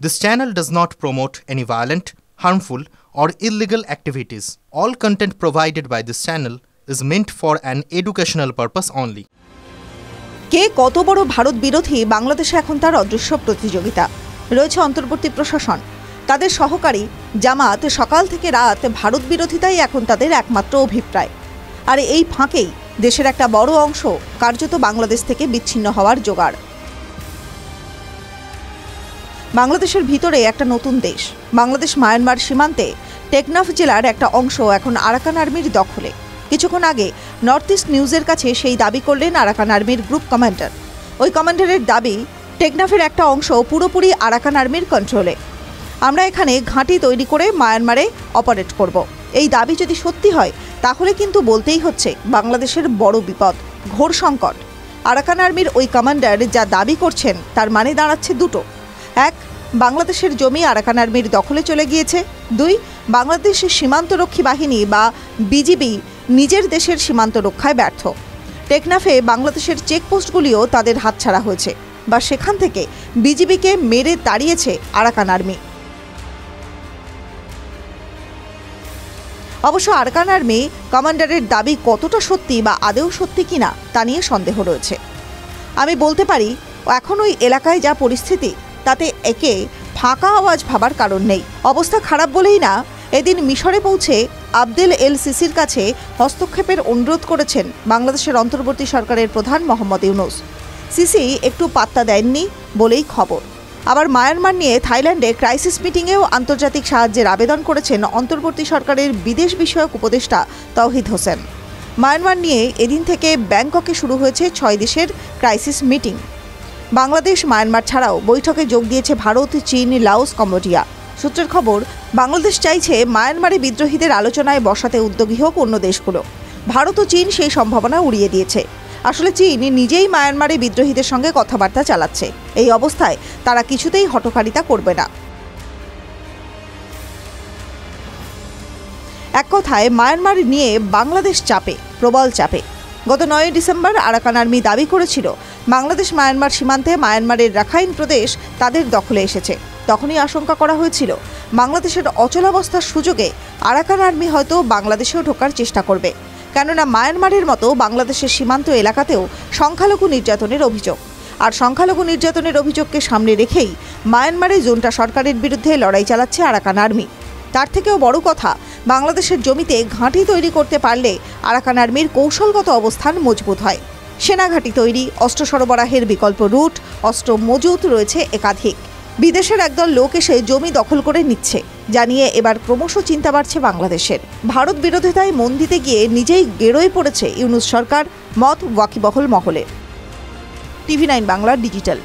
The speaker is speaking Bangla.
This channel does not promote any violent, harmful, or illegal activities. All content provided by this channel is meant for an educational purpose only. কে কত বড় ভারত বিরোধী বাংলাদেশে এখন তার অদৃশ্য প্রতিযোগিতা রয়েছে অন্তর্বর্তী প্রশাসন তাদের সহকারী জামাত সকাল থেকে রাত ভারত বিরোধিতাই এখন তাদের একমাত্র অভিপ্রায় আর এই ফাঁকেই দেশের একটা বড় অংশ কার্যত বাংলাদেশ থেকে বিচ্ছিন্ন হওয়ার জোগাড় বাংলাদেশের ভিতরে একটা নতুন দেশ বাংলাদেশ মায়ানমার সীমান্তে টেকনাফ জেলার একটা অংশ এখন আরাকান আর্মির দখলে কিছুক্ষণ আগে নর্থ ইস্ট নিউজের কাছে সেই দাবি করলেন আরাকান আর্মির গ্রুপ কমান্ডার ওই কমান্ডারের দাবি টেকনাফের একটা অংশ পুরোপুরি আরাকান আর্মির কন্ট্রোলে আমরা এখানে ঘাঁটি তৈরি করে মায়ানমারে অপারেট করব এই দাবি যদি সত্যি হয় তাহলে কিন্তু বলতেই হচ্ছে বাংলাদেশের বড় বিপদ ঘোর সংকট আরাকান আর্মির ওই কমান্ডার যা দাবি করছেন তার মানে দাঁড়াচ্ছে দুটো এক বাংলাদেশের জমি আরাকান আর্মির দখলে চলে গিয়েছে দুই বাংলাদেশের সীমান্তরক্ষী বাহিনী বা বিজিবি নিজের দেশের সীমান্ত রক্ষায় ব্যর্থ টেকনাফে বাংলাদেশের চেকপোস্টগুলিও তাদের হাতছাড়া হয়েছে বা সেখান থেকে বিজিবিকে মেরে তাড়িয়েছে আরাকান আর্মি অবশ্য আরাকান আর্মি কমান্ডারের দাবি কতটা সত্যি বা আদৌ সত্যি কিনা তা নিয়ে সন্দেহ রয়েছে আমি বলতে পারি এখন ওই এলাকায় যা পরিস্থিতি তাতে একে ফাঁকা আওয়াজ ভাবার কারণ নেই অবস্থা খারাপ বলেই না এদিন মিশরে পৌঁছে আবদেল এল সিসির কাছে হস্তক্ষেপের অনুরোধ করেছেন বাংলাদেশের অন্তর্বর্তী সরকারের প্রধান মোহাম্মদ ইউনূস সিসি একটু পাত্তা দেননি বলেই খবর আবার মায়ানমার নিয়ে থাইল্যান্ডে ক্রাইসিস মিটিংয়েও আন্তর্জাতিক সাহায্যের আবেদন করেছেন অন্তর্বর্তী সরকারের বিদেশ বিষয়ক উপদেষ্টা তৌহিদ হোসেন মায়ানমার নিয়ে এদিন থেকে ব্যাংককে শুরু হয়েছে 6 দেশের ক্রাইসিস মিটিং বাংলাদেশ মায়ানমার ছাড়াও বৈঠকে যোগ দিয়েছে ভারত চীন লাওস কম্বোডিয়া সূত্রের খবর বাংলাদেশ চাইছে মায়ানমারে বিদ্রোহীদের আলোচনায় বসাতে উদ্যোগী হোক অন্য দেশগুলো ভারত ও চীন সেই সম্ভাবনা উড়িয়ে দিয়েছে আসলে চীন নিজেই মায়ানমারে বিদ্রোহীদের সঙ্গে কথাবার্তা চালাচ্ছে এই অবস্থায় তারা কিছুতেই হঠকারিতা করবে না এক কথায় মায়ানমার নিয়ে বাংলাদেশ চাপে প্রবল চাপে গত 9 ডিসেম্বর আরাকান আর্মি দাবি করেছিল বাংলাদেশ মায়ানমার সীমান্তে মায়ানমারের রাখাইন প্রদেশ তাদের দখলে এসেছে তখনই আশঙ্কা করা হয়েছিল বাংলাদেশের অচলাবস্থার সুযোগে আরাকান আর্মি হয়তো বাংলাদেশেও ঢোকার চেষ্টা করবে কেননা মায়ানমারের মতো বাংলাদেশের সীমান্ত এলাকাতেও সংখ্যালঘু নির্যাতনের অভিযোগ আর সংখ্যালঘু নির্যাতনের অভিযোগকে সামনে রেখেই মায়ানমারে জুন্টা সরকারের বিরুদ্ধে লড়াই চালাচ্ছে আরাকান আর্মি তার থেকেও বড় কথা বাংলাদেশের জমিতে ঘাঁটি তৈরি করতে পারলে আরাকান আর্মির কৌশলগত অবস্থান মজবুত হয় সেনাঘাঁটি তৈরি অস্ত্র সরবরাহের বিকল্প রুট অস্ত্র মজুত রয়েছে একাধিক বিদেশের একদল লোক এসে জমি দখল করে নিচ্ছে জানিয়ে এবার ক্রমশ চিন্তা বাড়ছে বাংলাদেশের ভারত বিরোধিতায় মন দিতে গিয়ে নিজেই গেরোয় পড়েছে ইউনূস সরকার মত ওয়াকিবহল মহলের। TV9 Bangla digital.